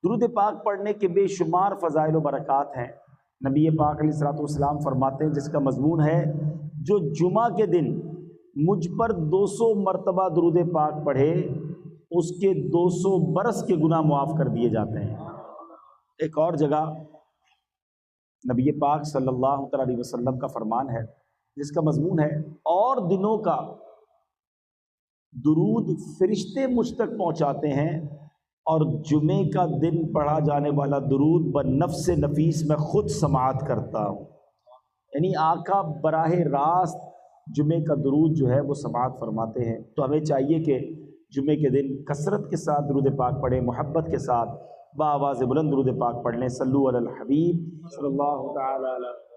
दुरूद पाक पढ़ने के बेशुमार फ़ज़ाइल व बरक़ात हैं। नबी पाक अलैहिस्सलाम फरमाते हैं, जिसका मज़मून है, जो जुमा के दिन मुझ पर 200 मरतबा दुरूद पाक पढ़े, उसके 200 बरस के गुनाह मुआफ़ कर दिए जाते हैं। एक और जगह नबी पाक सल्लल्लाहु अलैहि वसल्लम का फरमान है, जिसका मज़मून है, और दिनों का दुरूद फरिश्ते मुझ तक पहुँचाते हैं, और जुमे का दिन पढ़ा जाने वाला दुरूद ब नफ्स नफीस में ख़ुद समाअत करता हूँ। यानी आका बराह रास्त जुमे का दुरूद जो है वो समाअत फरमाते हैं। तो हमें चाहिए कि जुमे के दिन कसरत के साथ दुरूद पाक पढ़ें, मोहब्बत के साथ बाआवाज़ बुलंद दुरूद पाक पढ़ लें। सल्लु अलल हबीब सल्लल्लाहु तआला अलैहि